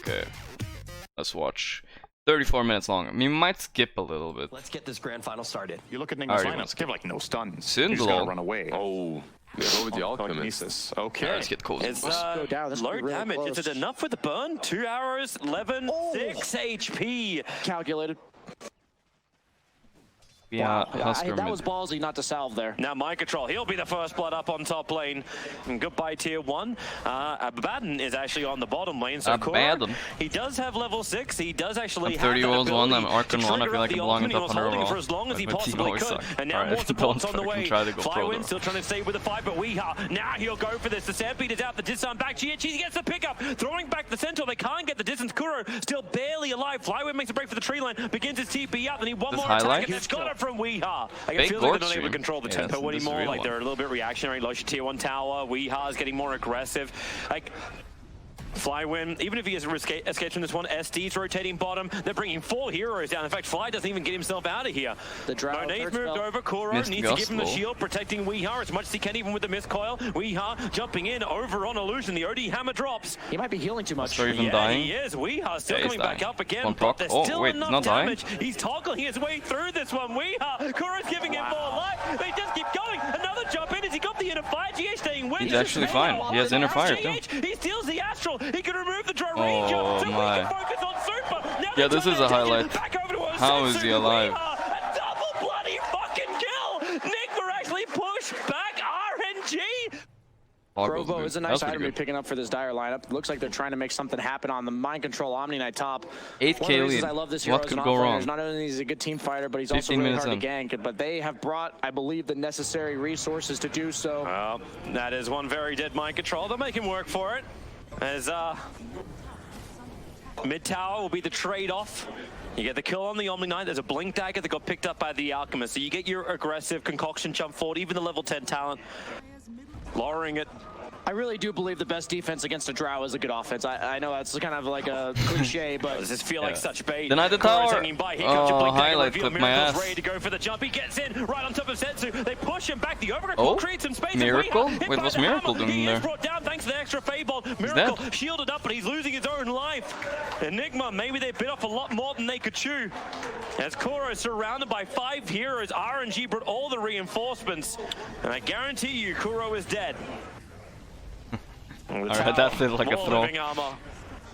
Okay. Let's watch. 34 minutes long. We might skip a little bit. Let's get this grand final started. You look at Nigma's lineups, they have like no stuns. You just Syndrome. gotta run away. Oh, yeah, go with the Alchemist. Okay. Yeah, let's get cozy. It's go down. This low could be really damage. close. Is it enough with the burn? 2 arrows, 11, 6 HP. Calculated. Yeah, That was ballsy not to salve there. Now Mind Control, he'll be the first blood up on top lane. And goodbye tier 1. Abaddon is actually on the bottom lane. So Abaddon. he does have level 6. He does actually I'm have 30 that rolls one, I'm ability Arc and to 1, I trigger feel up like the I'm belonging ultimate. He top was holding overall. for as long as he Like, my team possibly always could. suck. And now Alright, more support's don't on the way. freaking try to go pro, Flywin though. still trying to stay with the fight, but Weeha, now he'll go for this. The Stampede is out, the disarm back. He gets the pickup, throwing back the Centaur. They can't get the distance. Kuro still barely alive. Flywin makes a break for the tree line, begins his TP up, and he one This more highlight? attack, and it's got it from Weeha. I Big can feel like they're not Gorgc able to control the stream. tempo Yes, this is anymore. real Like one. they're a little bit reactionary. Lost tier 1 tower. Weeha is getting more aggressive. Like Flywin, even if he has escaped from this one, SD's rotating bottom. They're bringing 4 heroes down. In fact, Fly doesn't even get himself out of here. The Drow Monade's moved over. Kuro Missed needs to give him the Gust, shield, protecting Weeha as much as he can, even with the missed coil. Weeha jumping in over on Illusion. The OD hammer drops. He might be healing too much. Or even Yeah, dying. he is. Weeha still Yeah, he's coming back dying. up again, One but proc. there's Oh, still wait, enough not dying? damage. He's toggling his way through this one. Weeha, Kuro's giving him more life. They just keep going. Another jump in. Has he got the inner fire? GH staying with. He's actually fine. He has inner fire, too. He steals the Astral. He can remove the Ranger, Oh, so we my. can focus on Super. Now Yeah, they're this trying is to a take it highlight. back over to How is Osensu. he alive? Weeha, a double bloody fucking kill. Nigma actually pushed back RNG. Grovo is a That nice was pretty item to be good. picking up for this Dire lineup. Looks like they're trying to make something happen on the Mind Control Omni Knight top. 8K One of the reasons lead. I love this hero What as could an go offlaner wrong? is not only is he a good team fighter, but he's also 15 really minutes hard to gank. But they have brought, I believe, the necessary resources to do so. Well, that is one very dead Mind Control. They'll make him work for it. As mid tower will be the trade-off. You get the kill on the Omni Knight. There's a Blink Dagger that got picked up by the Alchemist. So you get your aggressive concoction jump forward, even the level 10 talent. Lowering it. I really do believe the best defense against a Drow is a good offense. I know that's kind of like a cliche, but Does this feel like such bait? Deny the Kuro's tower. hanging by. Here comes your Oh, Blink Dagger highlight reveal. clip my Miracle's ass. ready to go for the jump. He gets in right on top of Setsu. They push him back. The overgrowth Oh, will create some space. Miracle? Hit Wait, by what's the Miracle hammer. doing He there? is brought down thanks to the extra Fable. Miracle shielded up, but he's losing his own life. Enigma, maybe they bit off a lot more than they could chew. As Kuro is surrounded by 5 heroes, RNG brought all the reinforcements. And I guarantee you, Kuro is dead. Alright, that felt like a More throw. living armor.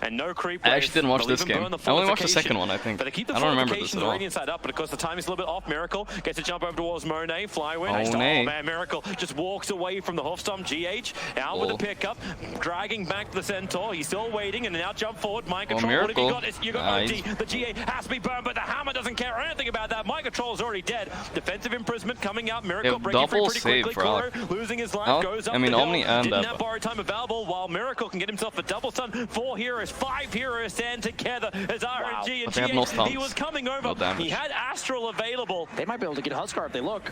And no creep I wave. actually didn't watch They'll this even game. burn the I only watched the fortification. second one, I think. But they keep the I don't remember this fortification, at the all. radiant side up, but of course the timing's a little bit off. Miracle gets to jump over towards Monet. Flywin. Oh, Oh nay. man, Miracle just walks away from the Hoofstomp. GH out with the pickup, dragging back the Centaur. He's still waiting, and now jump forward. Mind Control. What have you Miracle. got? You got Nice. OD. The GA has to be burned, but the hammer doesn't care anything about that. Mind Control is already dead. Defensive imprisonment coming out. Miracle have breaking free double pretty save quickly. for Kuro Alec. losing his life. Alec? Goes up I mean, the Omni hill. and Didn't Abba. have borrowed time available, while Miracle can get himself a double stun. 4 heroes, 5 heroes stand together as RNG and But they have no GH. stuns. He was coming over. No damage. He had Astral available. they might be able to get Huskar if they look.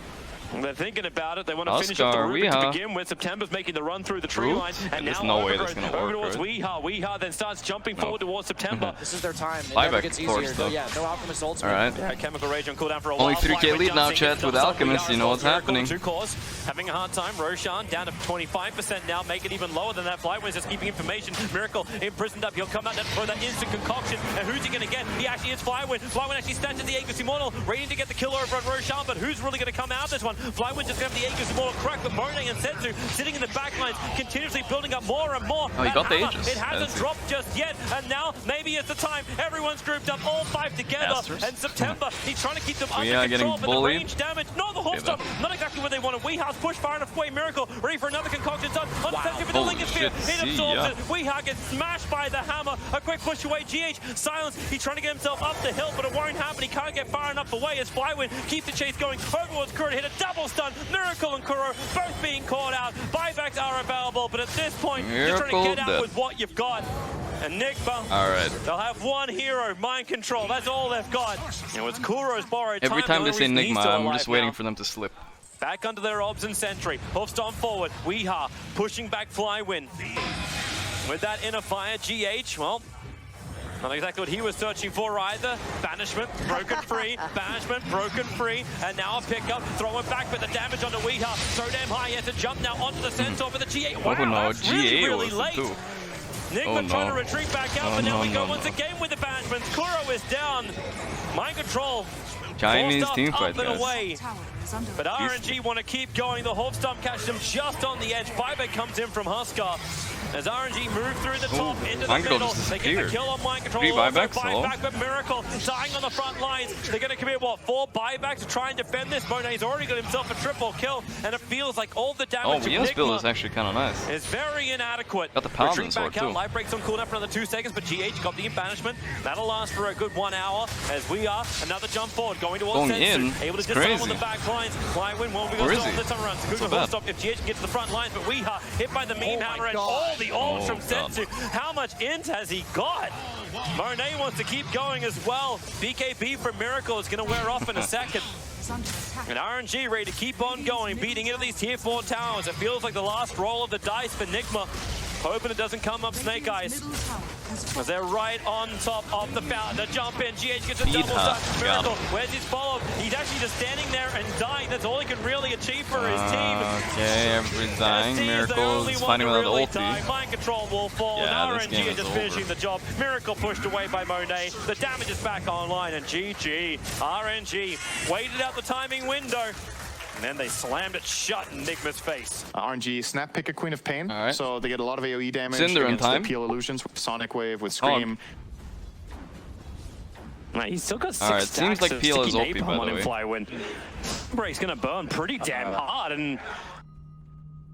They're thinking about it. They want to finish up the Huskar, Rubik to Weeha. begin with. September's making the run through the tree Roof? line. And There's now no way that's overgrowth gonna over work, towards right? Weeha. Weeha then starts jumping forward towards September. This is their time. It Buyback never gets easier. force, though. Yeah, no Alchemist ultimate. Alright. Yeah, Chemical Rage on cooldown for a Only while. 3K Flywin lead now, dancing, chat, gets with doubles up. Alchemist, you know what's Miracle, happening. 2 cores, having a hard time. Roshan down to 25% now, make it even lower than that. Flywin's just keeping information. Miracle imprisoned up. He'll come out and throw that instant concoction. And who's he going to get? He actually is Flywin. Flywin actually stands at the Aegis Immortal, ready to get the kill over on Roshan, but who's really going to come out of this one? Flywin just going to have the Aegis Immortal crack, but Monet and Setsu sitting in the back lines, continuously building up more and more. Oh, he got the hammer, Aegis. it hasn't That's- dropped just yet, and now maybe it's the time. Everyone's grouped up, all 5 together. Astros. And September, he's trying to keep them We under are getting control, but the bullied. range damage, no, the Hoofstomp, not exactly what they wanted. Weeha's pushed far enough away. Miracle ready for another concoction done. On Setsu for the Holy Lincoln Sphere. shit, It see absorbs ya. it. Weeha gets smashed by the hammer. A quick push away. GH, silence. He's trying to get himself up the hill, but it won't happen. He can't get far enough away as Flywin keeps the chase going. Over towards Kuro to hit a double stun. Miracle and Kuro both being caught out. Buybacks are available, but at this point, you're trying to Miracle get out dead. with what you've got. And Nigma, Alright. they'll have one hero, Mind Control. That's all they've got. And with Kuro's borrowed Every time, time the they say only reason he's Nigma, still I'm alive just waiting now. for them to slip. Back under their obs and sentry. Hoofstomp forward. Weeha pushing back Flywin. With that inner fire, GH, well, not exactly what he was searching for either. Banishment, broken free. Banishment, broken free. And now a pickup, throw it back, but the damage onto Weeha so damn high. He has to jump now onto the Centaur for the GA. Wow, Oh no, that's really, GA really was late. it too. Nigma trying to no. retreat back out, but now we go once again with the banishments. Kuro is down. Mind control. Chinese team up fight, and guys. away. But RNG want to keep going. The Hawk Stomp catches them just on the edge. Buyback comes in from Huskar. As RNG move through the top into the Mind Control middle, just they get the disappeared. kill on Mind Control. 3 buybacks, Also hello? buyback, but Miracle dying on the front lines. They're going to commit, what, 4 buybacks to try and defend this? Monet's already got himself a triple kill, and it feels like all the damage Oh, Via's build is Nigma actually kind of nice. is very inadequate. Got the Paladin Retreat sword back out, too. life breaks on cooldown for another 2 seconds, but GH got the banishment. That'll last for a good 1 hour as we are another jump forward, going towards Going Sensu, in? able to It's disarm on crazy. the back lines. Flywin won't be Where going is to he? stop this time around. So Sakuga bad. will stop if GH gets to the front lines, but we are hit by the meme hammer and all the ults from God. Sensu. How much int has he got? Monet wants to keep going as well. BKB for Miracle is going to wear off in a second. And RNG ready to keep on going, beating into these tier 4 towers. It feels like the last roll of the dice for Nigma. Hoping it doesn't come up Snake Eyes. As they're right on top of the fountain. The jump in. GH gets a double shot. Miracle. Where's his follow? He's actually just standing there and dying. That's all he can really achieve for his team. Okay, everybody's dying. SC is the Miracle only is one fighting to without really ulti. die. Mind control will fall. Yeah, and this RNG game is is just over. finishing the job. Miracle pushed away by Monet. The damage is back online, and GG. RNG waited out the timing window. And then they slammed it shut in Nigma's face. RNG snap pick a Queen of Pain, Alright. so they get a lot of AoE damage Cinder in against time. the Peel Illusions with Sonic Wave, with Scream. He's still got 6 Alright, it stacks seems like of Peel is sticky OP, napalm by the on him, way. Flywin. Break's gonna burn pretty damn hard, and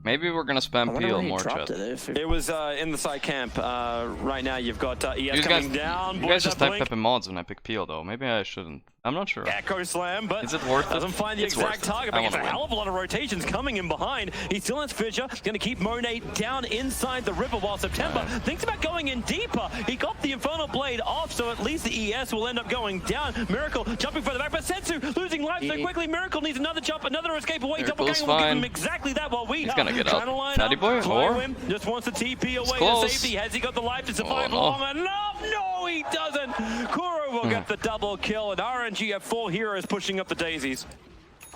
Maybe we're gonna spam Peel more, chat. it was in the side camp. Right now you've got ES You guys, coming down. you Boys guys just up type blink. Pepe mods when I pick Peel though. Maybe I shouldn't. I'm not sure. Echo Slam, but Is it worth it? doesn't find the It's exact worth it. target, I but gets a wanna win. hell of a lot of rotations coming in behind. He still has Fissure, going to keep Monet down inside the river while September thinks about going in deeper. He got the Infernal Blade off, so at least the ES will end up going down. Miracle jumping further back, but Sensu losing life so quickly. Miracle needs another jump, another escape away. Double Miracle's gang will give fine. him exactly that while we He's are gonna get trying out. to line Fatty up. boy, or? Flywin just wants to TP away to close. safety. Has he got the life to survive no. long enough? No, he doesn't. Kuro will get the double kill, and RNG have 4 heroes pushing up the daisies.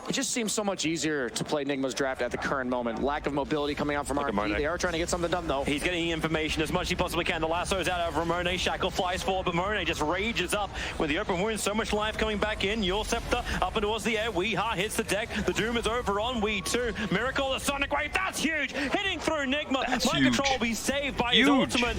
It just seems so much easier to play Nigma's draft at the current moment. Lack of mobility coming out from Look at RNG. Monet. They are trying to get something done, though. He's getting information as much as he possibly can. The lasso's out of Ramone. Shackle flies forward, but Monet just rages up with the open wound. So much life coming back in. Your Scepter up and towards the air. Weeha hits the deck. The Doom is over on We 2. Miracle, the Sonic Wave. That's huge. Hitting through Nigma. That's Mind huge. Control will be saved by Huge. his ultimate.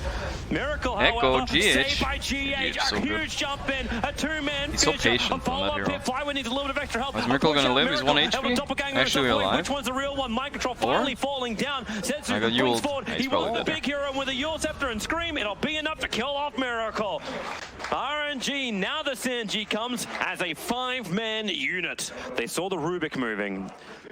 Miracle, Echo, however, GH. saved by GH. So a good. huge jump in. A 2-man He's so Fissure. patient A on that follow-up hero. hit. Flywin needs a little bit of extra help. Is Miracle gonna live? He's 1 Miracle, HP? doppelganger Actually himself. alive. Which one's the real one? Mind Control finally falling down. Sensu I got brings Yuled. forward. He's He probably wants a dead. big hero with a Yule Scepter and Scream. It'll be enough to kill off Miracle. RNG, now the Synergy comes as a 5-man unit. They saw the Rubik moving.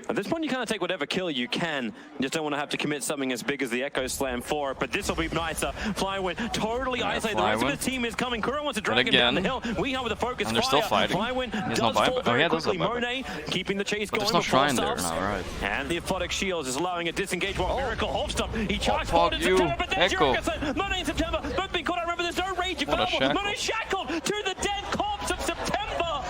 At this point, you kind of take whatever kill you can. You just don't want to have to commit something as big as the Echo Slam for it, but this will be nicer. Flywin totally isolated. The rest of Flywin. his team is coming. Kuro wants to drag him down the hill. We have with the focus And they're fire. still fighting. Flywin He has does no fall buyback. Oh, very yeah, does have quickly. buyback. Monet keeping the chase But going there's no before shrine there stops. now, right? And the Aphotic Shields is allowing a disengage while Miracle holds up. He charged fuck forward in you. September, but there's Echo. Jurgensen. Monet in September. Both being caught. I remember there's no rage What a available. shackle. Monet shackled to the dead corpse of September.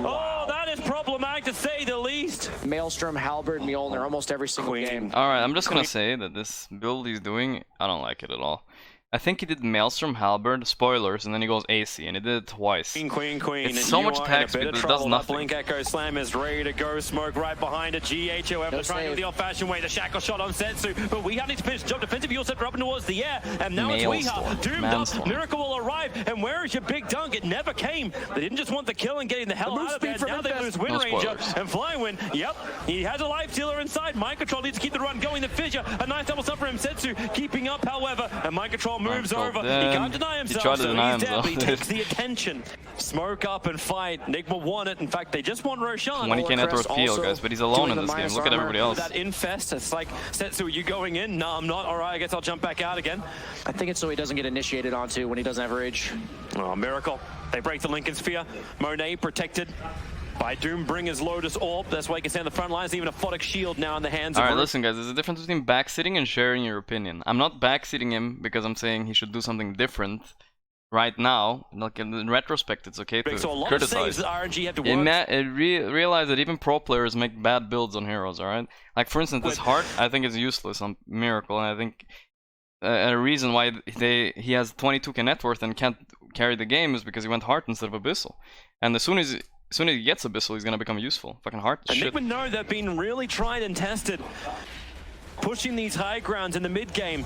Oh, that is problematic to say the least. Maelstrom, Halberd, Mjolnir, almost every single game. Alright, I'm just gonna say that this build he's doing, I don't like it at all. I think he did Maelstrom, Halberd, spoilers, and then he goes AC, and he did it twice. Queen. It's so You much are attack in a speed, bit of but it trouble. does That nothing. Blink Echo Slam is ready to go. Smoke right behind it. GH, however, No trying to do save. the old-fashioned way. The shackle shot on Sensu, but we have to finish the job. Defensive Yule Scepter up and towards the air, and now it's Maelstrom. Weeha. Doomed Maelstrom. up. Miracle will arrive, and where is your big dunk? It never came. They didn't just want the kill and getting the hell move out of there. speed from Now they Invest. lose Wind No Ranger spoilers. and Flywin. Yep, he has a life stealer inside. Mind Control needs to keep the run going. The Fissure, a nice double stop for him. Sensu keeping up, however, and Mind Control moves Control over. dead. He can't deny He himself, tried to so deny he's dead, but he himself. takes the attention. Smoke up and fight. Nigma won it. In fact, they just won Roshan. When he can't Crest network Peel, also guys, but he's alone doing in the this game. minus Look at armor. everybody else. That infest, it's like, Setsu, are you going in? No, I'm not. All right, I guess I'll jump back out again. I think it's so he doesn't get initiated onto when he doesn't have rage. Oh, Miracle. They break the Lincoln Sphere. Monet protected by Doombringer's Lotus Orb. That's why he can stand on the front lines. Even a Aphotic Shield now in the hands of Alright, Rook. listen guys, there's a difference between backsitting and sharing your opinion. I'm not backsitting him because I'm saying he should do something different right now. Like in retrospect, it's okay to So a lot criticize. of saves that RNG have to work. Realize that even pro players make bad builds on heroes, alright? Like for instance, this With- heart, I think is useless on Miracle, and I think a reason why he has 22k net worth and can't carry the game is because he went Heart instead of Abyssal. And as soon as he gets Abyssal, he's gonna become useful. Fucking Heart And shit. Nigma know they've been really tried and tested, pushing these high grounds in the mid game.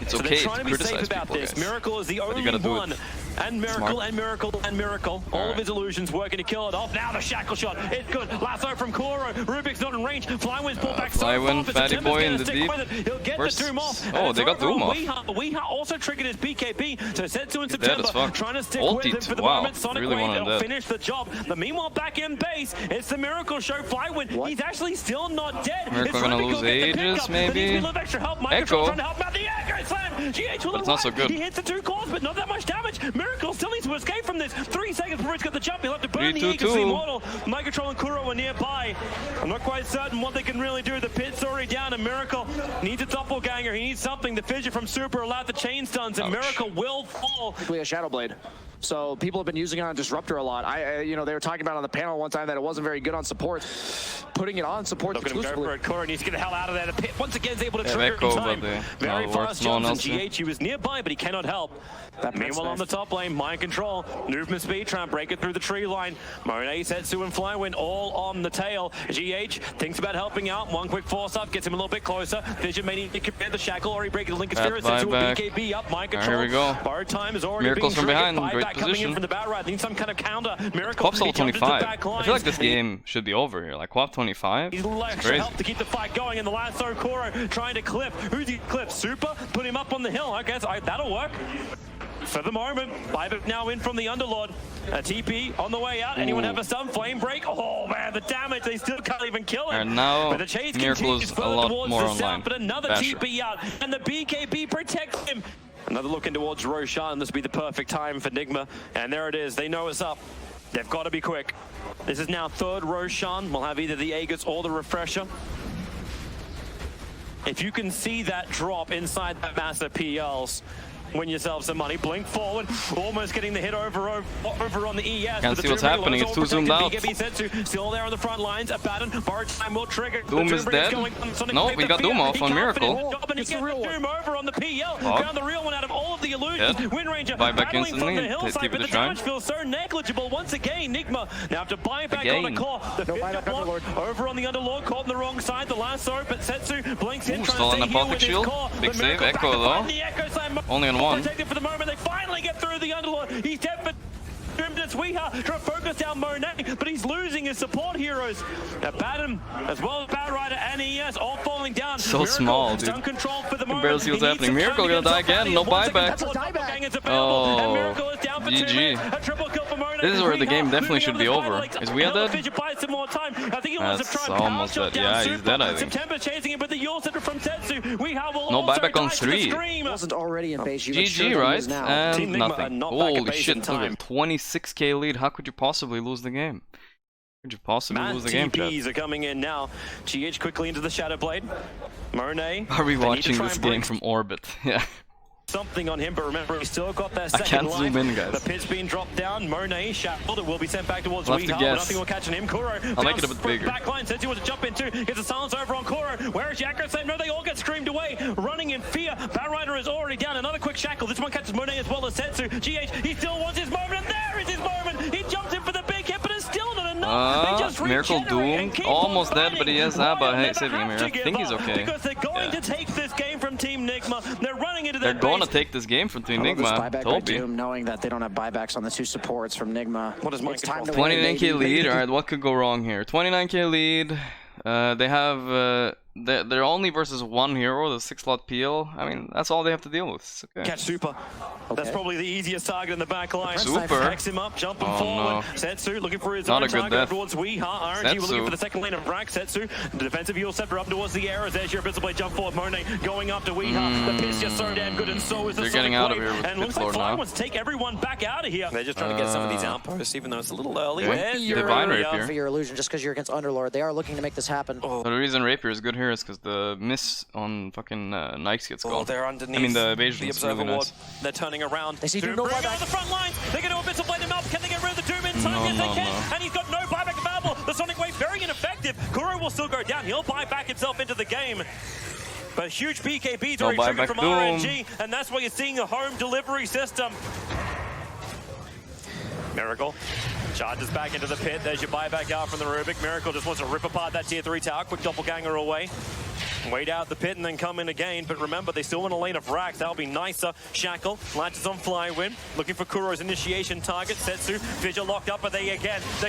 It's So okay they're to trying to be criticize safe about people, this. guys. Miracle is the But you only gotta do one. it. And Miracle, Smart. and Miracle, and Miracle. All of Alright. his illusions working to kill it off. Now the shackle shot. It's good. Lasso from Kuro. Rubik's not in range. Flywind's pulled back so Flywin, far. but Fatty September's Boy gonna in the stick deep. with it. He'll get Where's- the Doom off. Oh, And they it's got Doom over. off. Weeha also triggered his BKB. So Setsu in He's dead September as fuck. trying to stick Ulted. with him for the Wow. moment. Sonic Really Wave wanted will that. finish the job. But meanwhile, back in base, it's the Miracle show. Flywin, he's actually still not dead. Miracle It's gonna Rubik lose who'll get the Aegis, pickup. There needs to be maybe? a little extra help. Microphone Echo. trying to help out the Echo Slam. GH with But a it's not so light. good. He hits the 2 cores, but not that much damage. Miracle still needs to escape from this. 3 seconds before he's got the jump. He'll have to burn the 3-2-2. Aegis Immortal. Microtrol and Kuro are nearby. I'm not quite certain what they can really do. The pit's already down, and Miracle needs a doppelganger. He needs something. The fissure from Super allowed the chain stuns, and Ouch. Miracle will fall. A Shadow Blade. So people have been using it on Disruptor a lot. You know, they were talking about on the panel one time that it wasn't very good on support. Putting it on support Look at him go exclusively. for it. Kuro needs to get the hell out of there. The pit once again is able to Yeah, trigger Echo, in but time. the- Very no, it works. fast No one jumps, and else GH, he was nearby, but he cannot help. That Meanwhile, on the top lane, mind control, movement speed, trying to break it through the tree line. Monet, Setsu, and Flywin all on the tail. GH thinks about helping out. One quick force up gets him a little bit closer. Vision may need to compare the shackle, or he breaks the Lincoln Spirit. Setsu with buyback. BKB up, mind Alright, control. here we go. Bar time is already Miracles being from triggered. behind, great Buyback coming in position. from the bat right. Needs some kind of counter. Miracle. Quap's he level jumped into the 25. back I feel like this lines. game should be over here. Like Quap 25. He's a little It's extra crazy. help to keep the fight going, and the lasso Kuro trying to clip. Who's he clip? Super? Put him up on the hill. I guess that'll work. For the moment, Buyback now in from the Underlord. A TP on the way out. Anyone have a stun? Flame break? Oh man, the damage. They still can't even kill him. And now but the chase Miracle continues is a further lot towards more the online. south, but another Basher. TP out, and the BKB protects him. Another look in towards Roshan. This will be the perfect time for Nigma. And there it is. They know it's up. They've got to be quick. This is now third Roshan. We'll have either the Aegis or the Refresher. If you can see that drop inside that massive PLs, win yourself some money. Blink forward, almost getting the hit over on the ES. Can't but the see what's Doom happening, Ring it's was too all zoomed out. protected. BKB Setsu still there on the front lines. A baton, borrowed time will trigger. Doom The is Ring dead. going on Sonic No, Wave we to got fear. Doom off He on can't Miracle. finish the job, and he It's the gets real the one. Doom over on the PL. Fuck. Found the real one out of all of the illusions. Dead. Wind Ranger Buyback battling instantly. from the hillside, TP but the the shine. damage feels so negligible. Once again, Nigma now have to buy back on a Again. core. The No fifth buyback block Underlord. over on the Underlord, caught on the wrong side. The lasso, but Setsu blinks in, Ooh, trying still to on stay the here Baltic with his shield. core. Big But save, Miracle Echo back to though. find the Echo Slam. Only on one. Protected for the moment. They finally get through the Underlord. He's dead, but Weeha trying to focus down Monet, but he's losing his support heroes. Batten, as well as Batrider and ES, all falling down. So Miracle, small, dude. stun control for the Can moment. barely see what's He needs happening. some Miracle time to gonna get die himself out of again, here. no Once again, buyback. that's what doppelganger is available, Oh, and Miracle is down for GG. 2 minutes. A triple kill for Monet. This is where the game definitely should be over. Is Is Weeha dead? Some more time. I think he wants to That's try and power almost shot dead. down Yeah, he's Super. dead, I think. September chasing him, but the Yule Center from Tetsu. Weeha will No also buyback on die to the 3. Scream. Wasn't already in base. You would GG, sure that he right? is now. And Team Nigma are nothing. not back at Holy base shit, in look time. at 26k lead. How could you possibly lose the game? Could you possibly Mass lose the game, chat? TPs are coming in now. GH quickly into the Shadow Blade. Monet. Are we they need to watching try this and game break from orbit? Yeah. something on him, but remember, he's still got that I second can't life. zoom in, guys. The pit's being dropped down. Monet shackled. It will be sent back towards I'll have to Weeha, but guess. nothing will catch on him. Kuro I'll make it a bit bigger. Back line says he wants to jump into. Gets a silence over on Kuro. Where is Yakko? Same. No, they all get screamed away. Running in fear. Batrider is already down. Another quick shackle. This one catches Monet as well as Setsu. GH, he still wants his moment, and there is his moment. He jumps in for the big hit, but it's still not enough. They just Miracle regenerate and doomed. keep Almost on dead, fighting. but he has Royal Abba never saving him have here. to I think give he's up okay. Because they're going Yeah. to take this game from Team Nigma. They're running into They're their gonna base. take this game from Team I love this Nigma. buyback by Toby. Doom, knowing that they don't have buybacks on the two supports from Nigma. What is my It's time control? to win, 29k baby. lead. Alright, what could go wrong here? 29k lead. They have they're only versus one hero, the 6-slot PL. I mean, that's all they have to deal with. It's okay. Catch Super. That's probably the easiest target in the back line. Super. Backs him up, jumping Oh, forward. no. Setsu looking for his Not own a good target death. towards Weeha. RNG, we're Setsu. looking for the second lane of Brack. Setsu, the defensive heel scepter up towards the arrows. There's your Abyssal Blade jump forward. Monet going up to Weeha. The pit's just so damn good, and so is the They're Sonic getting out of Wave. here with And Pit looks like Lord Fly now. wants to take everyone back out of here. They're just trying to get some of these outposts, even though it's a little early. Okay. There's your Divine area. Rapier. For your illusion, just because you're against Underlord, they are looking to make this happen. So the reason Rapier is good here is because the miss on fucking Nikes gets Oh, gone. they're underneath I mean, the the evasion is Observer really Ward. nice. They're turning around. They see to Doom, no bring buyback. out the front lines. They're going to Abyssal Blade him up. Can they get rid of the Doom in time? No, Yes, they no, can. no. And he's got no buyback available. The Sonic Wave very ineffective. Kuro will still go down. He'll buy back himself into the game. But huge BKBs No already triggered buyback from Doom. RNG, and that's why you're seeing a home delivery system. Miracle charges back into the pit. There's your buyback out from the Rubik. Miracle just wants to rip apart that tier 3 tower. Quick doppelganger away. Wait out the pit and then come in again. But remember, they still want a lane of racks. That'll be nicer. Shackle latches on Flywin. Looking for Kuro's initiation target. Setsu, Fissure locked up, but they're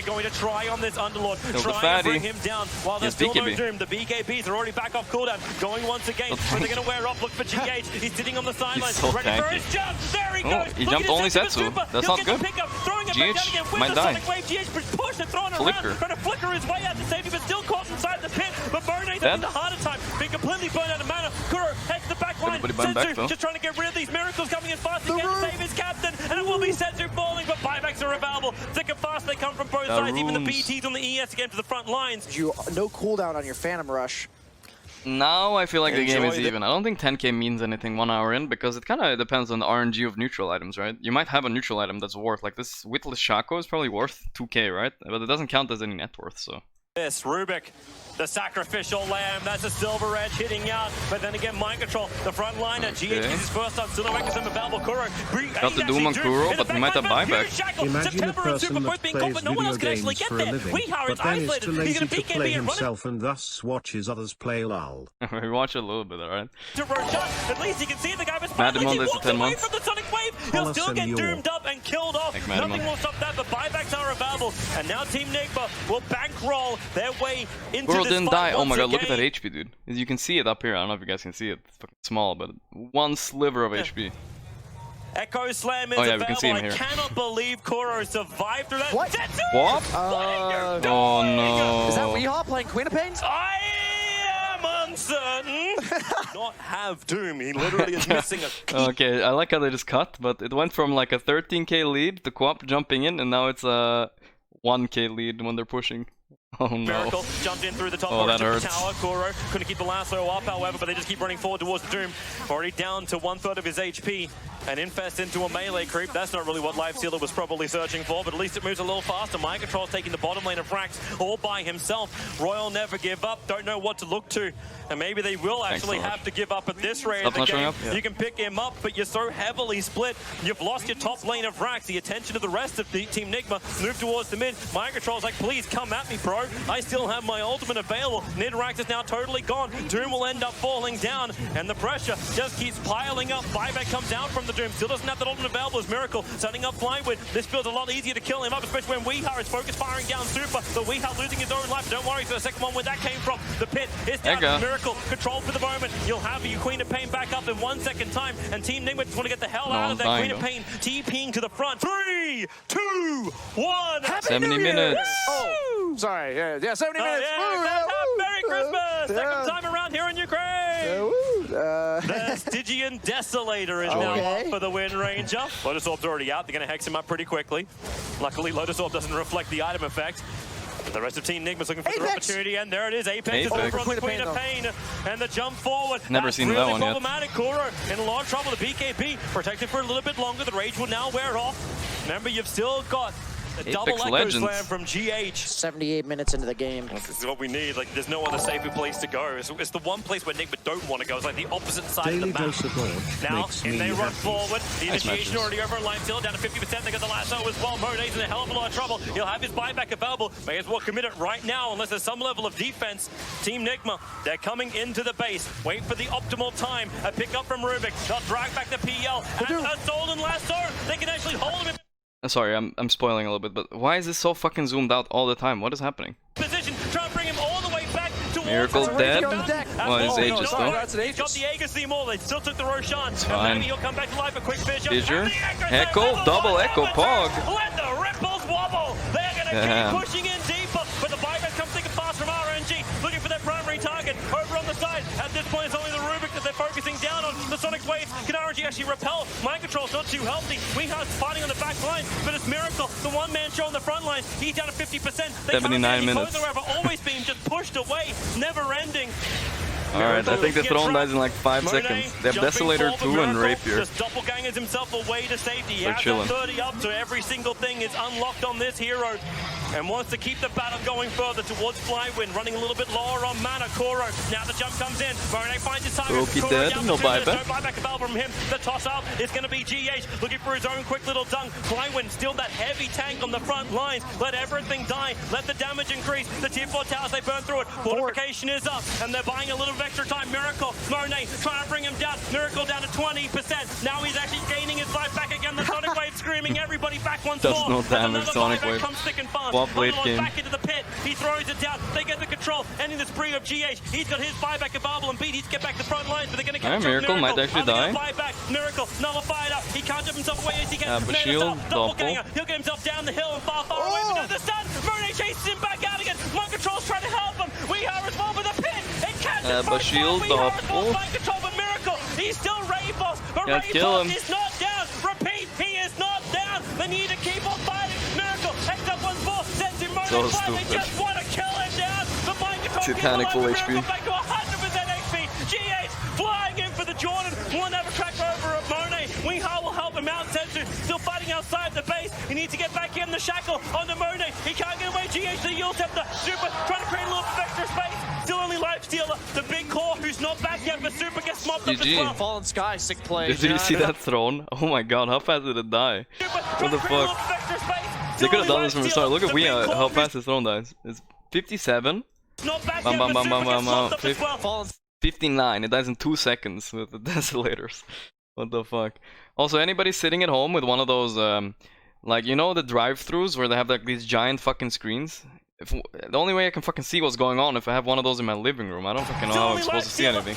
going to try on this Underlord. Try and bring him down while there's still no Doom. The BKBs are already back off cooldown. Going once again, but they're going to wear off. Look for GH. He's sitting on the sidelines. So ready for his jump. There he goes. He jumped only Setsu. That's not good. GH might die. GH pushed and thrown around. Trying to flicker his way out to safety, but still caught inside the pit. But Bone's having the harder time. Being completely burned out of mana. Kuro heads to the back line. Setsu just trying to get rid of these miracles coming in fast again to save his captain. And it will be Setsu falling, but buybacks are available. Thick and fast they come from both sides. Even the BTs on the ES again to the front lines. No cooldown on your Phantom Rush. Now I feel like the game is even. I don't think 10k means anything 1 hour in, because it kind of depends on the RNG of neutral items, right? You might have a neutral item that's worth, like this Witless Shaco is probably worth 2k, right? But it doesn't count as any net worth, so. This Rubik, the sacrificial lamb, that's a silver edge hitting out, but then again mind control, the front liner, GH is his first on Silhouette is available. Kuro got the Doom on Kuro, but he might have buyback. Imagine a person that plays video games for a living, but then is too lazy to play himself and thus watches others play lol. We watch a little bit, alright? To Roshan, at least he can see the guy, but Madimon is walks 10 away months. from the Sonic Wave, he'll still get doomed up and killed off. Nothing will stop that, but buybacks are available, and now Team Nigma will bankroll their way into Goro this didn't fight die. Oh my god, look at that again. HP, dude. You can see it up here. I don't know if you guys can see it. It's fucking small, but one sliver of HP. Echo Slam is we available. can see him here. I cannot believe Kuro survived through that. What? What? Oh no. Is that Weehaw playing Queen of Pains? I am uncertain. Not have Doom. He literally is missing a. Okay, I like how they just cut, but it went from like a 13k lead to Co-op jumping in, and now it's a 1k lead when they're pushing. Oh no. Miracle jumped in through the top that of the hurts. tower. Kuro couldn't keep the lasso up, however, but they just keep running forward towards the Doom. Already down to 1/3 of his HP. And Infest into a melee creep. That's not really what Life Sealer was probably searching for, but at least it moves a little faster. Mind Control's taking the bottom lane of Frax all by himself. Royal never give up. Don't know what to look to. And maybe they will actually have to give up at this rate of the game. Yeah. You can pick him up, but you're so heavily split. You've lost your top lane of Frax. The attention of the rest of the Team Nigma move towards the mid. Mind Control's like, please come at me, bro. I still have my ultimate available. Nidrax is now totally gone. Doom will end up falling down, and the pressure just keeps piling up. Buyback comes out from the Doom. Still doesn't have that ultimate available as Miracle setting up Flywin. This feels a lot easier to kill him up, especially when Weehaw is focused firing down Super. But Weehaw losing his own life. Don't worry for the second one where that came from. The pit is down. Miracle controlled for the moment. You'll have your Queen of Pain back up in 1 second time, and Team Nigma just want to get the hell out of that Queen of Pain. TPing to the front. 3, 2, 1. 70 minutes. Oh, sorry. Yeah, 70 minutes. Merry Christmas! Second time around here in Ukraine. The Stygian Desolator is now up for the win, Ranger. Lotus Orb's already out. They're going to hex him up pretty quickly. Luckily, Lotus Orb doesn't reflect the item effect. The rest of Team Nigma's looking for their opportunity, and there it is. Apex is over on the Queen of Pain, and the jump forward. Never seen that one yet. Problematic. Kuro in a lot of trouble. The BKB protected for a little bit longer. The rage will now wear off. Remember, you've still got a double Echo Slam from GH. 78 minutes into the game. This is what we need. Like, there's no other safer place to go. It's the one place where Nigma don't want to go. It's like the opposite side of the map. Now, and they run forward. The initiation already over Life Steal, down to 50%. They got the lasso as well. Mode's in a hell of a lot of trouble. He'll have his buyback available. May as well commit it right now, unless there's some level of defense. Team Nigma, they're coming into the base. Wait for the optimal time. A pickup from Rubik. They'll drag back the PL. And a stolen lasso. They can actually hold him in sorry, I'm spoiling a little bit, but why is this so fucking zoomed out all the time? What is happening? position. Try to bring him all the way back towards Miracle dead? Well, his Aegis though. He's got the Aegis theme all. They still took the Roshan. Fine. Maybe he'll come back to life. A quick Fissure. Echo, double Echo Pog. Let the ripples wobble. They're going to keep pushing in deeper, but the buyback comes thick and fast from RNG, looking for their primary target over on the side. At this point, it's only the Rubik that they're focusing down on. The Sonic Wave. Can RNG actually repel? Mind Control's not too healthy. Weeha's fighting on the back line, but it's Miracle, the one-man show on the front line. He's down to 50%. 79 minutes. However, always being just pushed away, never ending. Alright, I think the throne dies in like 5 seconds. They have Desolator 2 and Rapier. Just doppelgangers himself away to safety. He They're has chilling. that 30 up, so every single thing is unlocked on this hero. and wants to keep the battle going further towards Flywind, running a little bit lower on mana. Kuro, now the jump comes in. Monet finds his target. Gorgc dead, no buyback. No buyback available from him. The toss up is going to be GH looking for his own quick little dunk. Flywind still that heavy tank on the front lines. Let everything die. Let the damage increase. The tier 4 towers, they burn through it. Fortification is up, and they're buying a little bit of extra time. Miracle, Monet trying to bring him down. Miracle down to 20%. Now he's actually gaining his life back again. The Sonic Wave screaming everybody back once more. Does no damage, Sonic Wave. Comes thick and fast. Swap late game. Back into the pit. He throws it down. They get the control. Ending the spree of GH. He's got his buyback available and beat. He's get back to the front lines, but they're going to catch Miracle might actually die. Miracle, nullified up. He can't jump himself away as he can. But shield, He'll get himself down the hill and far away. But no, the stun. Monet chases him back out again. Mind Control's trying to help him. We are as well with the pit. It catches but shield, doppel. Mind Control, but Miracle. He's still Ray Boss. But Ray Boss is not down. Repeat, he is not down. They need to keep on fighting. Miracle, heads up once more. Sends him Monet. So They stupid. just want to kill him down. The Mind Control Titanic full HP. back to 100% HP. GH flying in for the Jordan. Will never crack over at Monet. Wingha will help him out. Sensu still fighting outside the base. He needs to get back in the shackle on the Monet. He can't get away. GH the yield the Super trying to create a little bit of extra space. Still only life stealer. The big core who's not back yet, but Super gets mopped up as well. Fallen Sky, sick play. Did you see that thrown? Oh my god, how fast did it die? What the fuck? They could have done this from the start. Look at how fast his thrown dies. It's 57. Bam, bam, bam, bam, bam, 59. It dies in 2 seconds with the Desolators. What the fuck? Also, anybody sitting at home with one of those, like, you know the drive-thrus where they have like these giant fucking screens? The only way I can fucking see what's going on if I have one of those in my living room. I don't fucking know how I'm supposed to see anything.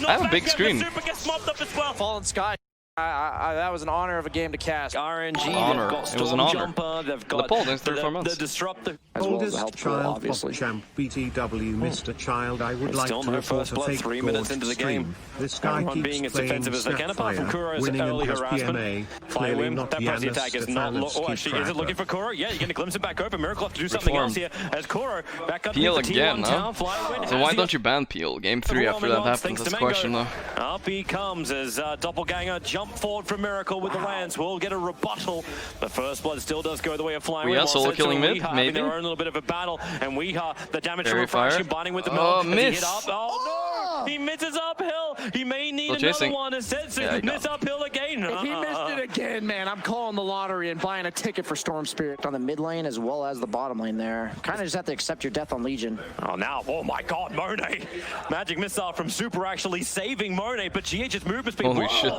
I have a big screen. Fallen Sky. That was an honor of a game to cast. RNG, Honor. they've got It was an honor. Stormjumper, they've got Paul, thanks 34 months. the Disruptor. As well as the Oldest help child obviously. pop champ BTW Mr. Child, I would like Still to no report first a blood, fake 3 minutes Gorgc into the stream. game. This guy Everyone keeps being as playing defensive as they can, apart from Snapfire, Kuro's winning early and has harassment. PMA, clearly Flywim, not that pressing Giannis attack is not Stefanovski actually, is it looking for Kuro? Yeah, you're going to glimpse it back open. Miracle have to do something else here as Kuro back up Peel the again, T1 huh? town. Flywin So why don't you ban Peel? Game 3 after that happens, that's the question though. Up he comes as Doppelganger jump forward from Miracle with the Lance. We'll get a rebuttal. The first blood still does go the way of Flywin. Weeha solo killing mid, maybe? Their own little bit of a battle, and Weeha, the damage Fairy from Refraction fire. binding with the Oh, milk. As he hit miss. up. Oh no! He misses uphill. He may need Still another chasing. one. As Sensu Yeah, he got miss uphill again. If he missed it again, man, I'm calling the lottery and buying a ticket for Storm Spirit on the mid lane as well as the bottom lane there. Kind of just have to accept your death on Legion. Oh, now, oh my god, Monet. Magic Missile from Super actually saving Monet, but GH's movement's been Holy shit.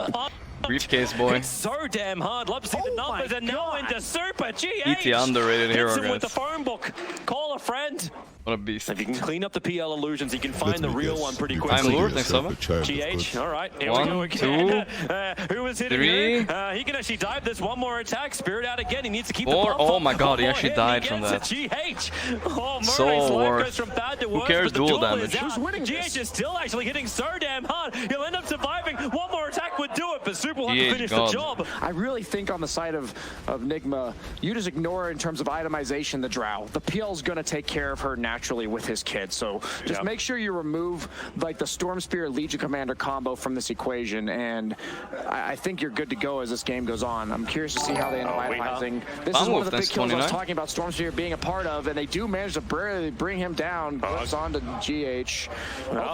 Briefcase boy. It's so damn hard. Love to see the numbers, and now into Super. GH. ET underrated hero, Hits him with the guys. phone book. Call a friend. What a beast. If you can clean up the PL illusions, you can find the real one pretty I'm quickly. lured, thanks so much. GH, all right, here 1, we go again. Who was hitting 3. here? He can actually dive this one more attack. Spirit out again. He needs to keep 4. the buff Oh up. my god, he One more actually hit, died he from gets that. it. GH. Oh, Murray's So life worth. goes from bad to Who worse, cares, but the dual duel damage? is out. Who's winning GH this? is still actually hitting so damn hard. He'll end up surviving. One more attack would do it, but Super will have to GH finish God. the job. I really think on the side of Nigma, you just ignore in terms of itemization the Drow. The PL's going to take care of her naturally with his kid. So just make sure you remove like the Storm Spirit Legion Commander combo from this equation, and I think you're good to go as this game goes on. I'm curious to see how they end up itemizing. This is one of the big kills I was talking about Storm Spirit being a part of, and they do manage to barely bring him down. Goes on to GH.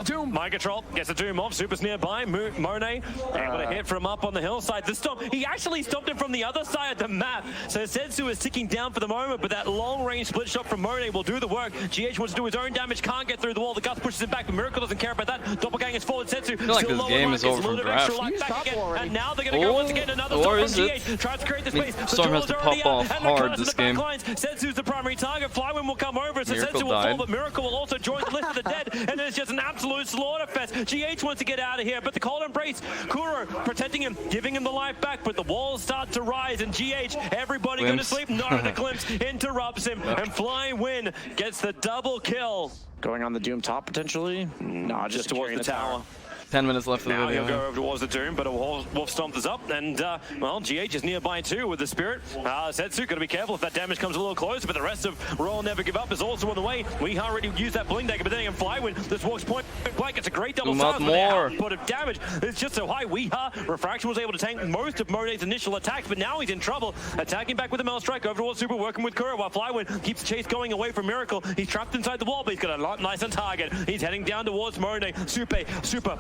Doom. Mind Control gets the Doom off. Super's nearby. Monet able to hit from up on the hillside. The stomp. He actually stopped him from the other side of the map. So Sensu is ticking down for the moment, but that long-range split shot from Monet will do the work. GH wants to do his own damage. Can't get through the wall. The Gus pushes him back, but Miracle doesn't care about that. Doppelganger's forward. Sensu I feel like this game is over from draft. And now they're going to go once again. Another Or stop is from it? GH. Tries to create the space. The Storm has duel's to already pop out, off and the hard curse in this the back game. lines. Sensu's the primary target. Flywin will come over, so Miracle Sensu will fall, died. but Miracle will also join the list of the dead, and it's just an absolute slaughter fest. GH wants to get out of here, but the cold embrace, Kuro protecting him, giving him the life back, but the walls start to rise, and GH, everybody going to sleep, not the glimpse, interrupts him, and Flywin gets the double kill. Going on the Doom top potentially? No, Just towards the tower. 10 minutes left of the Now video. he'll go over towards the Doom, but a Wolf Stomp is up, and well, GH is nearby too with the Spirit. Zetsu gotta be careful if that damage comes a little closer, but the rest of Royal Never Give Up is also on the way. We already used that Bling Dagger, but then again, Flywind, this walks point blank. It's a great double Not size, but more. the output of damage is just so high. Refraction was able to tank most of Monet's initial attacks, but now he's in trouble. Attacking back with a Mail Strike over towards Super, working with Kuro, while Flywind keeps the chase going away from Miracle. He's trapped inside the wall, but he's got a lot nice on target. He's heading down towards Monet. Super,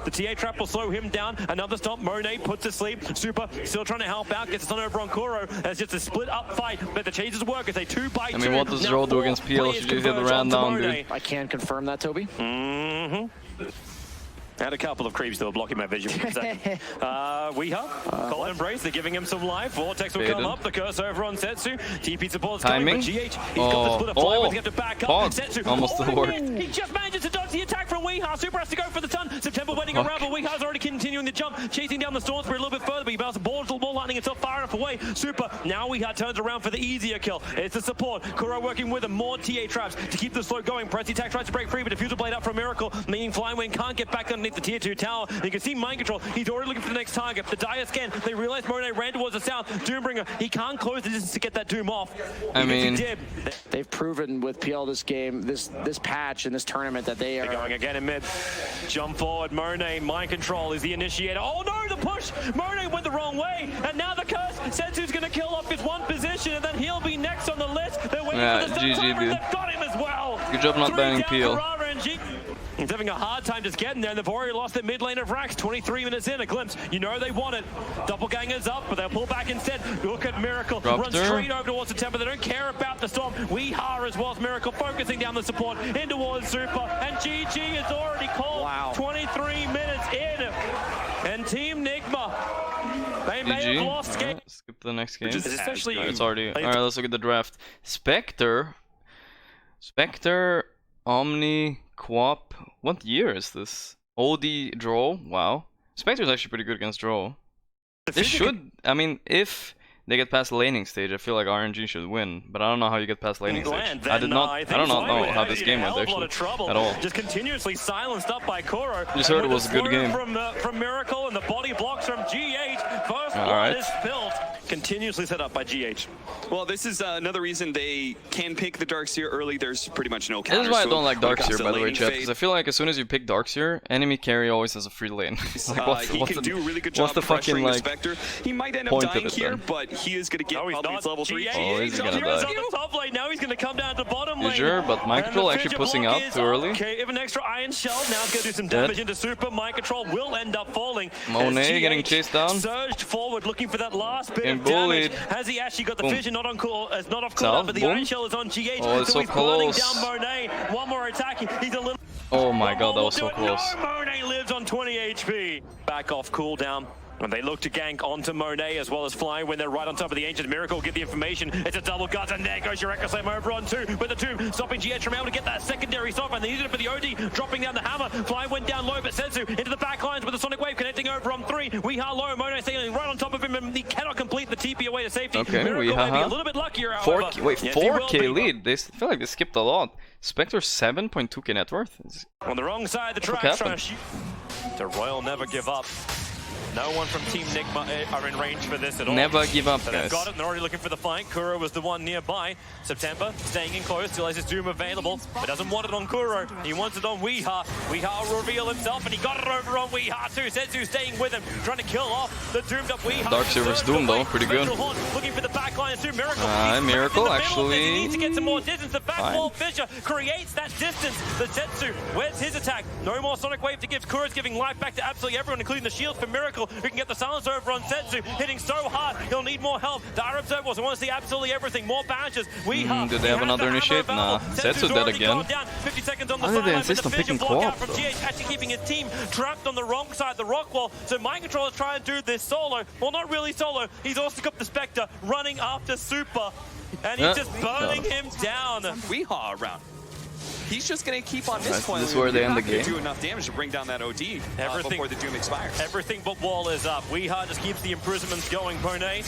the TA trap will slow him down. Another stop, Monet puts to sleep. Super still trying to help out, gets a stun over on Kuro. It's just a split up fight, but the chases work as a 2-by-2. I mean, what does Roll do against PL? Should you hit the round down, dude? I can confirm that, Toby. Had a couple of creeps that were blocking my vision for a second. Cold Embrace, they're giving him some life. Vortex will come up, the curse over on Setsu. TP support's coming, but GH, he's got the split of Flywind, he has to back up. Setsu, almost worked. He just manages to dodge the attack from Weeha. Super has to go for the stun. September waiting around, but Weeha's already continuing the jump, chasing down the Storm Spirit a little bit further, but he bounces the ball lightning itself far enough away. Super, now Weeha turns around for the easier kill. It's the support. Kuro working with him, more TA traps to keep the slow going. Press attack tries to break free, but Diffuser Blade up for a Miracle, meaning Flywind can't get back underneath the tier 2 tower. You can see Mind Control, he's already looking for the next target. The Dire scan, they realize Monet ran towards the south. Doombringer, he can't close the distance to get that Doom off. I mean, they've proven with PL this game, this patch in this tournament that they are... They're going again in mid. Jump forward, Monet, Mind Control is the initiator. Oh no, the push! Monet went the wrong way, and now the curse. Setsu's gonna kill off his one position, and then he'll be next on the list. They're waiting for the GG, dude. They've got him as well. Good job not banning PL. RNG. He's having a hard time just getting there. They've already lost their mid lane of Rax. 23 minutes in, a glimpse. You know they want it. Doppelganger's up, but they'll pull back instead. Look at Miracle. Runs straight over towards the temple. They don't care about the storm. Weeha as well as Miracle focusing down the support in towards Super. And GG is already called. Wow. 23 minutes in. And Team Nigma, they may have lost game. Skip to the next game. It's especially... It's already... Alright, let's look at the draft. Spectre, Omni, Quap. What year is this? OD draw. Wow. Spectre's actually pretty good against draw. This should, I mean, if they get past the laning stage, I feel like RNG should win. But I don't know how you get past laning stage. I do not know how this game went actually at all. Just continuously silenced up by Kuro. Just heard it was a good game. From Miracle and the body blocks from GH. First blood is spilled. Continuously set up by GH. Well, this is another reason they can pick the Darkseer early. There's pretty much no counter. This is why I don't like Darkseer, by the way, chat, because I feel like as soon as you pick Darkseer, enemy carry always has a free lane. Like, he can do a really good job pressuring the Spectre. He might end up dying here, but he is going to get probably level 3. Oh, he's going to die. On the top lane. Now he's going to come down to bottom lane. Sure, but Mind Control actually pushing out too early. Okay, even an extra Iron Shell. Now it's going to do some damage into Super. Mind Control will end up falling. Monet getting chased down. Surged forward looking for that last bit and of damage. Has he actually got the vision not on cool, not off cooldown, but the Iron Shell is on GH. Oh, it's so he's burning close. down Monet. One more attack. He's a little... Oh my god, that was so close. No, Monet lives on 20 HP. Back off cooldown. And they look to gank onto Monet as well as flying when they're right on top of the Ancient Miracle. Get the information. It's a double gut, and there goes your Echo Slam over on 2. But the Tomb stopping GH from able to get that secondary stop, and they needed it for the OD, dropping down the hammer. Flying went down low, but Setsu into the back lines with the Sonic Wave connecting over on 3. Weeha low, Monet staying right on top of him, and he cannot complete the TP away to safety. Okay, Miracle may be a little bit luckier, however. 4K lead. They feel like they skipped a lot. Spectre 7.2k net worth. On the wrong side of the track, trying to shoot. The Royal Never Give Up. No one from Team Nigma are in range for this at all. Never give up, so guys. They've got it, and they're already looking for the fight. Kuro was the one nearby. September staying in close, still has his Doom available, but doesn't want it on Kuro. He wants it on Weeha. Weeha will reveal himself, and he got it over on Weeha too. Setsu staying with him, trying to kill off the doomed up Weeha. Darkseer vs Doom though, pretty good. Looking for the backline through Miracle. Miracle actually. He needs to get some more distance. The back wall Fisher creates that distance. The Setsu, where's his attack? No more Sonic Wave to give. Kuro's giving life back to absolutely everyone, including the shields for Miracle, who can get the silence over on Setsu, hitting so hard, he'll need more help. The Arab Observer wants to see absolutely everything, more badges. Did they have another initiate? Nah, Setsu dead again. 50 seconds on the How did they sideline, insist but on the picking vision block Quap, out from though? GH, actually keeping his team trapped on the wrong side of the rock wall. So Mind Control is trying to do this solo. Well, not really solo. He's also got the Spectre running after Super, and he's just burning him down. Weeha around. He's just going to keep on this point. This is where they end the game. Do enough damage to bring down that OD before the Doom expires. Everything but wall is up. Weeha just keeps the imprisonments going. Monet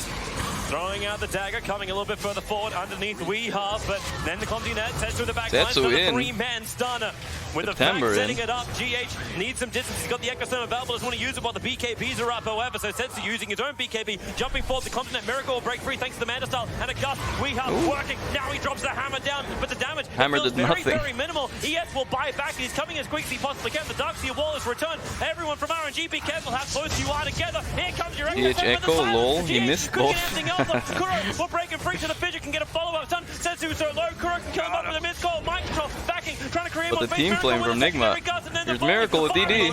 Throwing out the dagger, coming a little bit further forward underneath Weehaw, but then the clumsy net sets through the back line for the 3-man stunner. With the fact setting it up, GH needs some distance. He's got the Ecosystem available, doesn't want to use it while the BKBs are up, however, so Setsu using his own BKB, jumping forward, the Continent Miracle will break free thanks to the Manta style, and a gust. Weehaw working, now he drops the hammer down, but the damage is very minimal. ES will buy back, and he's coming as quick as he possibly can. The Darkseer wall is returned. Everyone from RNG, be careful how close you are together. Here comes your Echo, lol, he missed both. Kuro will break him free to the Fidget, can get a follow-up stun. Setsu so low, Kuro can come up with a missed call. Mind control, backing, trying to create but the team flame from Nigma. There's Miracle with DD.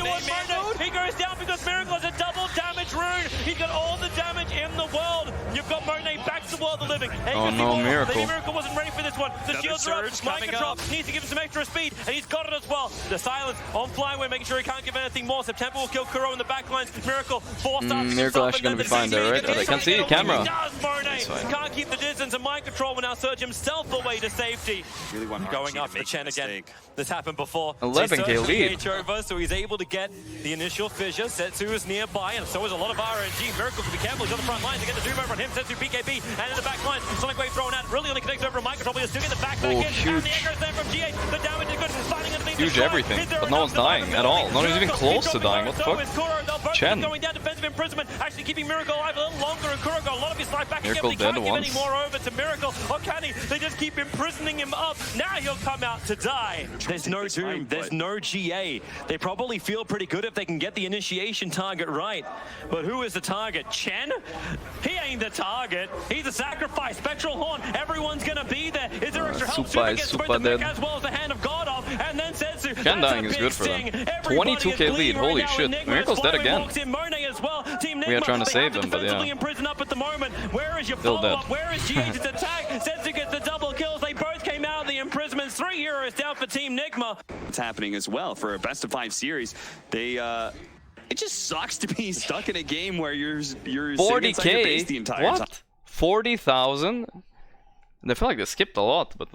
He goes down because Miracle is a double damage rune. He's got all the damage in the world. You've got Monet back to the world of living. Oh no, Miracle. Miracle wasn't ready for this one. The shields are up. Mind control needs to give him some extra speed, and he's got it as well. The silence on Flyway, making sure he can't give anything more. September will kill Kuro in the back lines. Miracle forced up. Miracle actually gonna be fine there, right? I can't see the camera. He does, Monet. Can't keep the distance, and Mind Control will now surge himself away to safety. Really going up for Chen again. This happened before. 11k lead. Over, so he's able to get the initial fissure. Setsu is nearby, and so is a lot of RNG. Miracle can be careful. He's on the front line to get the doom over on him. Setsu BKB, and in the back line, Sonic Wave thrown out. Really only connects over a Mind Control, but he'll still get the back in. Huge. And the Echo's there from GH. The damage is good. Fighting underneath huge everything, but no one's dying at all. No one's even close to dying. What the fuck? Chen. Going down defensive imprisonment, actually keeping Miracle alive a little longer, and Kuro got a lot of his life back Miracle again. They dead can't once. give any more over to Miracle. Or can he? They just keep imprisoning him up. Now he'll come out to die. There's no Doom. There's no GA. They probably feel pretty good if they can get the initiation target right. But who is the target? Chen? He ain't the target. He's a sacrifice. Spectral Horn. Everyone's gonna be there. Is there extra help? Super gets both the mech as well as the Hand of God off. And then Setsu. Chen dying is good for them. 22k lead. Holy shit. Miracle's dead again. We are trying to save them, but yeah. Up at the moment. Where is your still dead. Where is GH's attack? Setsu gets the double kills. They both came out of the imprisonment. 3 heroes down for Team Nigma. It's happening as well for a best-of-5 series. They it just sucks to be stuck in a game where you're 40k your base the entire time. What? 40,000? I feel like they skipped a lot, but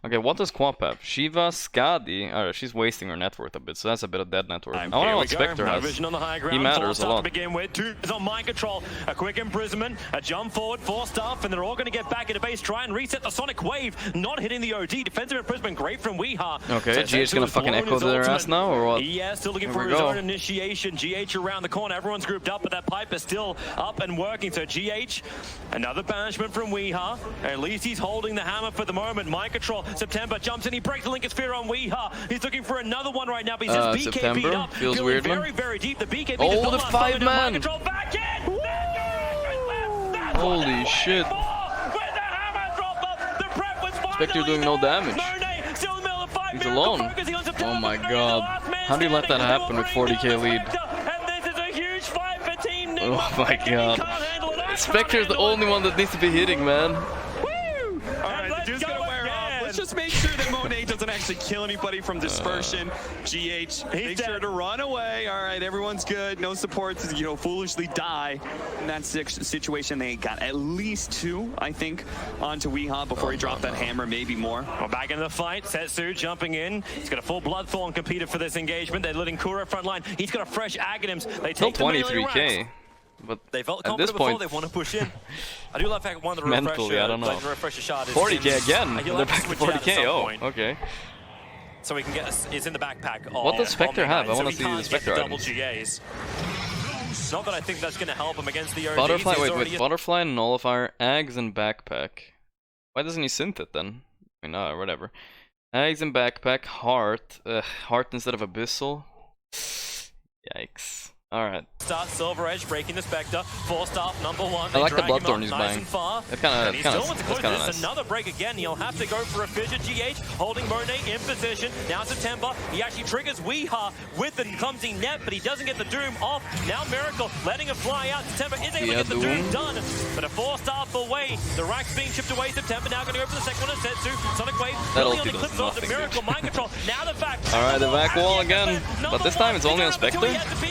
okay, what does Quap have? Shiva, Skadi. Alright, she's wasting her net worth a bit, so that's a bit of dead net worth. I want to know what Spectre has. He matters a lot. To begin with, 2 is on Mind Control, a quick imprisonment, a jump forward, 4 staff, and they're all going to get back into base, try and reset the Sonic Wave, not hitting the OD. Defensive imprisonment, great from Weehaw. Okay, GH gonna fucking echo their ass now, or what? Yeah, still looking for his own initiation. GH around the corner, everyone's grouped up, but that pipe is still up and working. So GH, another banishment from Weehaw. At least he's holding the hammer for the moment. Mind Control, September jumps in, he breaks the Lincoln Sphere on Weehaw. He's looking for another one right now, but he's just BKB'd up. Feels weird, very, very deep. The BKB oh, the 5-man! Holy shit. Spectre doing no damage. He's alone. Oh my god. How do you let that happen with 40k lead? Oh my god. Spectre's the only one that needs to be hitting, man. Alright, the dude's gonna wear off. Let's just make sure that Monet doesn't actually kill anybody from dispersion. GH, make sure to run away. Alright, everyone's good. No supports, foolishly die. In that situation, they got at least 2, I think, onto Weehaw before he dropped that hammer, maybe more. Well, back in the fight, Setsu jumping in. He's got a full Bloodthorn competed for this engagement. They're letting Kuro front line. He's got a fresh Aghanims. They take still 23k. But they felt at this point, they want to push in. I do love the fact one of the mentally, I don't know. Like the refresher shot is 40k again. They're back to 40k. Oh, okay. So we can get it's in the backpack. What does Spectre have? I want to see the Spectre double GAs. Not that I think that's going to help him against the OGs. Butterfly, wait, Butterfly, Nullifier, Ags, and Backpack. Why doesn't he synth it then? I mean, whatever. Ags and Backpack, Heart. Heart instead of Abyssal. Yikes. Alright. Start Silver Edge breaking the Spectre. 4-star number 1. I like the Bloodthorn he's buying. That's kind of nice. Another break again. He'll have to go for a fissure. GH holding Monet in position. Now September. He actually triggers Weehaw with the clumsy net, but he doesn't get the Doom off. Now Miracle letting him fly out. September is able to get the Doom done. But a 4-star away. The rack's being chipped away. September now going to go for the second one. Setsu. Sonic Wave really only clips off the Miracle. Mind Control. Now the fact. Alright, the back wall again. But this time it's only on Spectre.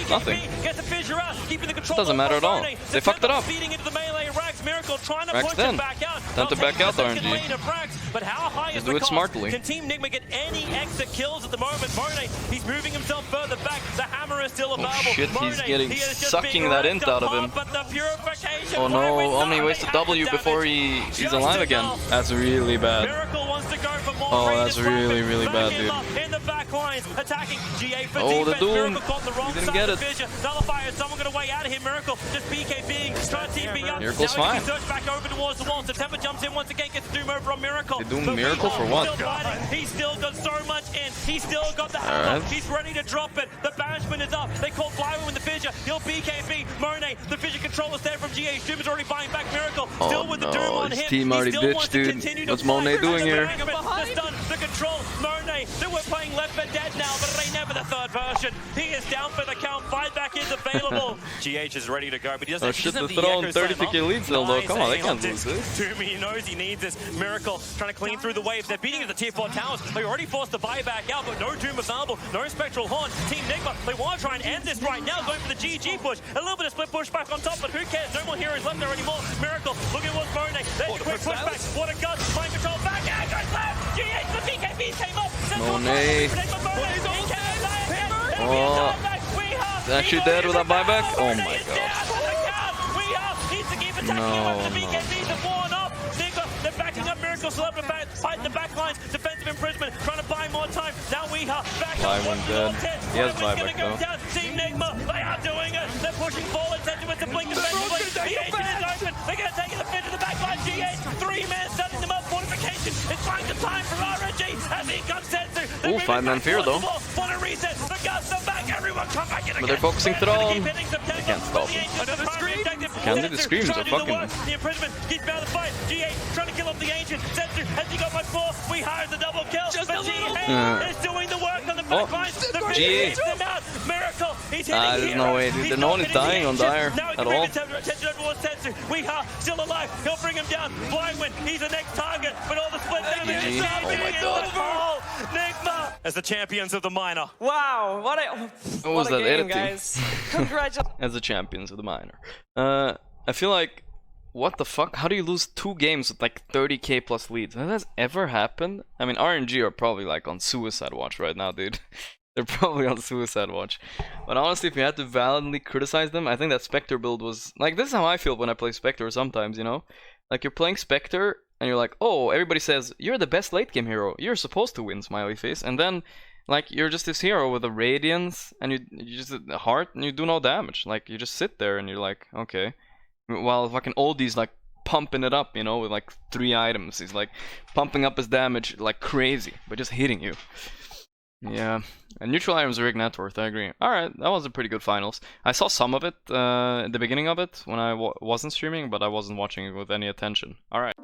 Nothing. gets the fissure out, keeping the control. Doesn't matter at all. They fucked it up. Feeding into the melee. Rax Miracle trying to Rax push then. it back out. Time to back out the RNG. But how high is Just the do it cost? smartly. Can Team Nigma get any extra kills at the moment? Monet, he's moving himself further back. The hammer is still available. Oh shit, he's Monet, getting he is just sucking being that ripped int out of apart, him. But the purification Oh no, Omni no, wasted they had W the before damage. he's alive again. That's really bad. Miracle wants to go for more. Oh, Rain that's is really, rapid. really Back bad, him dude. up in the back lines, attacking GA for Oh, the defense. Doom. Miracle caught the wrong He didn't side get of the it. vision. Nullifier, someone gonna way out of here. Miracle just BKBing, trying to TP up. Miracle's now he fine. can search back over towards the wall. September jumps in once again, gets Doom over on Miracle. They Doom But Miracle Weehaw for what? Still fighting. He's still got so much in. He's still got the hammer. Alright. He's ready to drop it. The banishment is up. They call Flywheel in the fissure. He'll BKB. Monet, the fissure controller's there from GA. Doom is already buying back Miracle. Still with the Doom no, on his him. team He already still ditched, wants to dude. continue to What's fight. Monet doing here? The stun, the control, Monet. They were playing Left 4 Dead now, but it ain't never the third version. He is down for the count. Fight back is available. GH is ready to go, but he doesn't, Oh shit, the throne, 32k lead still though. Come on, they can't lose this. Doomie, he knows he needs this. Miracle trying to clean through the waves. They're beating at the tier 4 towers. They already forced the buyback out, but no Doom available. No Spectral Horn. Team Nigma, they want to try and end this right now, going for the GG push. A little bit of split push back on top, but who cares? No more heroes left there anymore. Miracle, look at what's Monet. There's a quick pushback. What a gut. Mind control back. Yeah, goes left. GH, the BKBs came up. Monet. Oh, is that shit dead with that buyback? Oh my god. They're backing up Miracle, still able to fight in the back lines. Defensive imprisonment, trying to buy more time. Now Weehaw back up. Flywind's dead. He has buyback though. Team Nigma, they are doing it. They're pushing forward. Sent with the blink defensively. The agent is open. They're going to take the fit to the back line. GH, 3 men setting them up. Fortification is trying to time for RNG as he comes Sensu. Ooh, 5-man fear though. Want to reset. The guns are back. Everyone come back in again. But they're focusing Throne. They can't stop him. Can't do the screams are fucking. The imprisonment keeps out of the fight. GH trying to kill off the ancient. Sensu has he got much more? We hired the double kill. But GH is doing the work on the back line. The GH. Miracle. He's hitting There's no way, dude. No one is dying on Dire at all. Attention towards Sensu. We are still alive. He'll bring him down. Blindwind. He's the next target. But all the split damage is Oh my god. Nigma as the champions of the minor. Wow, what was a that game, editing? guys. Congratulations. As the champions of the minor. I feel like, what the fuck? How do you lose 2 games with like 30k plus leads? Has that ever happened? I mean, RNG are probably like on suicide watch right now, dude. They're probably on suicide watch. But honestly, if you had to validly criticize them, I think that Spectre build was... Like, this is how I feel when I play Spectre sometimes, you know? Like, you're playing Spectre, and you're like, oh, everybody says, you're the best late game hero. You're supposed to win, smiley face. And then, like, you're just this hero with a Radiance, and you just a heart, and you do no damage. Like, you just sit there, and you're like, okay. While fucking Oldie's, like, pumping it up, you know, with, like, 3 items. He's, like, pumping up his damage like crazy, but just hitting you. Yeah, and neutral items are rig net worth, I agree. Alright, that was a pretty good finals. I saw some of it at the beginning of it when I wasn't streaming, but I wasn't watching it with any attention. Alright.